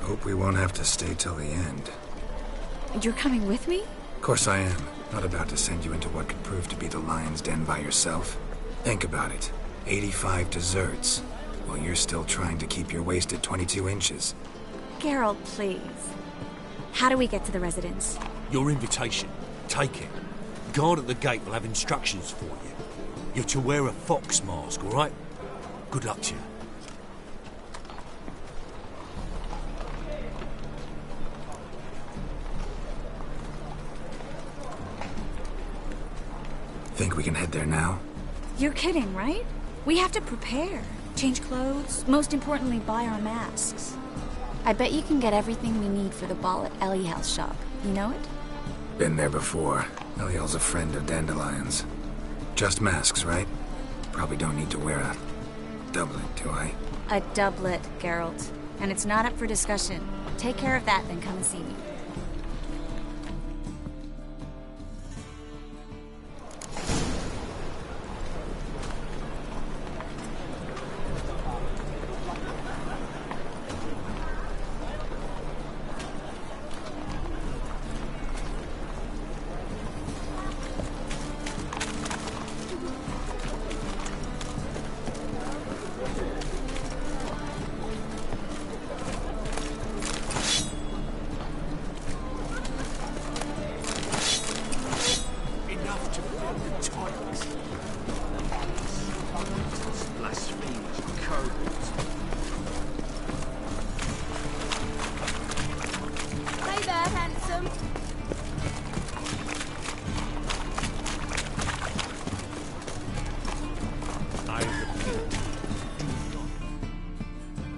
Hope we won't have to stay till the end. You're coming with me? Of course I am. Not about to send you into what could prove to be the lion's den by yourself. Think about it. 85 desserts, while you're still trying to keep your waist at 22 inches. Geralt, please. How do we get to the residence? Your invitation. Take it. guard at the gate will have instructions for you. You're to wear a fox mask, all right? Good luck to you. Think we can head there now? You're kidding, right? We have to prepare. Change clothes. Most importantly, buy our masks. I bet you can get everything we need for the ball at Eliel's shop. You know it? Been there before. Eliel's a friend of Dandelion's. Just masks, right? Probably don't need to wear a doublet, do I? A doublet, Geralt. And it's not up for discussion. Take care of that, then come and see me.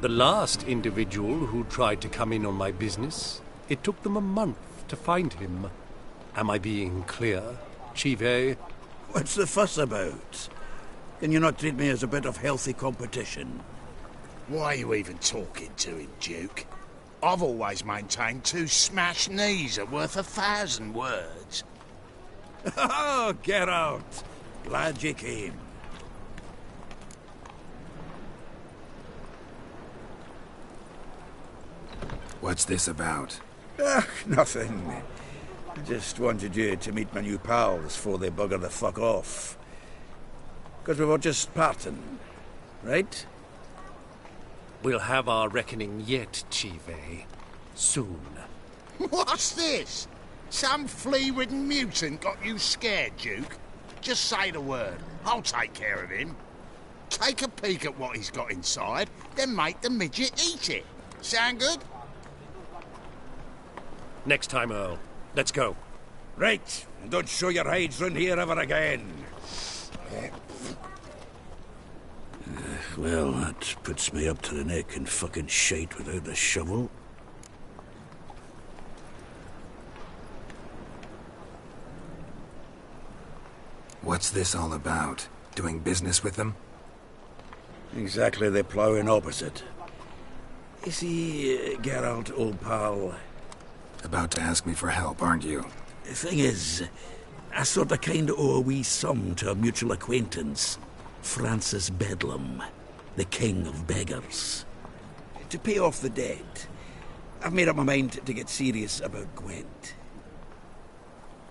The last individual who tried to come in on my business, it took them a month to find him. Am I being clear, Chive? What's the fuss about? Can you not treat me as a bit of healthy competition? Why are you even talking to him, Duke? I've always maintained 2 smashed knees are worth 1,000 words. Oh, get out! Glad you came. What's this about? Nothing. I just wanted you to meet my new pals before they bugger the fuck off. Because we were just parting, right? We'll have our reckoning yet, Chive. Soon. What's this? Some flea-ridden mutant got you scared, Duke? Just say the word. I'll take care of him. Take a peek at what he's got inside, then make the midget eat it. Sound good? Next time, Earl. Let's go. Right, and don't show your hides round here ever again. Well, that puts me up to the neck in fucking shite without the shovel. What's this all about? Doing business with them? Exactly the ploughing opposite. You see, Geralt, old pal... About to ask me for help, aren't you? The thing is, I sort of kind of owe a wee sum to a mutual acquaintance. Francis Bedlam, the king of beggars. To pay off the debt, I've made up my mind to get serious about Gwent.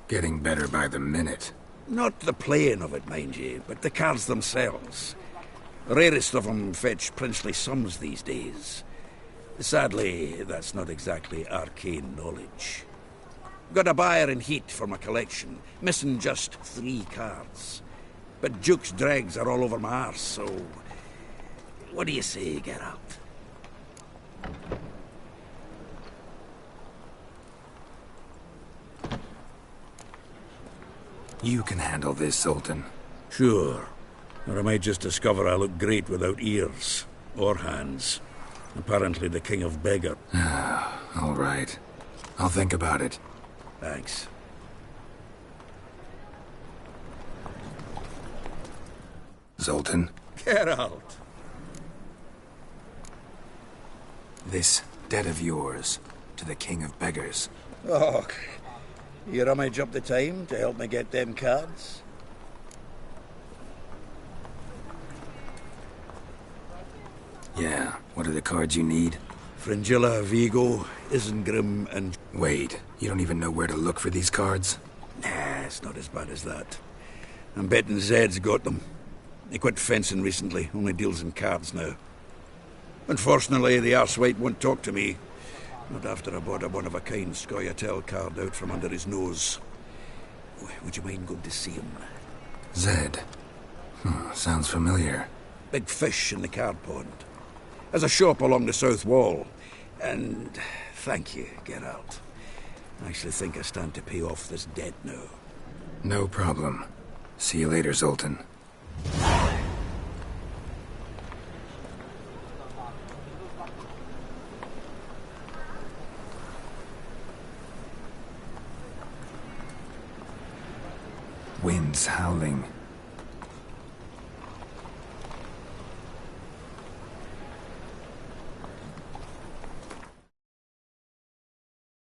Getting better by the minute. Not the playing of it, mind you, but the cards themselves. The rarest of them fetch princely sums these days. Sadly, that's not exactly arcane knowledge. Got a buyer in heat for my collection, missing just 3 cards. But Duke's dregs are all over my arse, so... What do you say, Geralt? You can handle this, Sultan. Sure. Or I might just discover I look great without ears. Or hands. Apparently the king of beggar. All right. I'll think about it. Thanks. Zoltan? Geralt! This debt of yours to the king of beggars. Oh, you rummage up the time to help me get them cards? Yeah, what are the cards you need? Fringilla, Vigo, Isengrim, and... Wait, you don't even know where to look for these cards? Nah, it's not as bad as that. I'm betting Zed's got them. He quit fencing recently, only deals in cards now. Unfortunately, the arsewite won't talk to me. Not after I bought a one-of-a-kind Scoia'tael card out from under his nose. Would you mind going to see him? Zed. Sounds familiar. Big fish in the card pond. There's a shop along the south wall. And thank you, Geralt. I actually think I stand to pay off this debt now. No problem. See you later, Zoltan. Winds howling.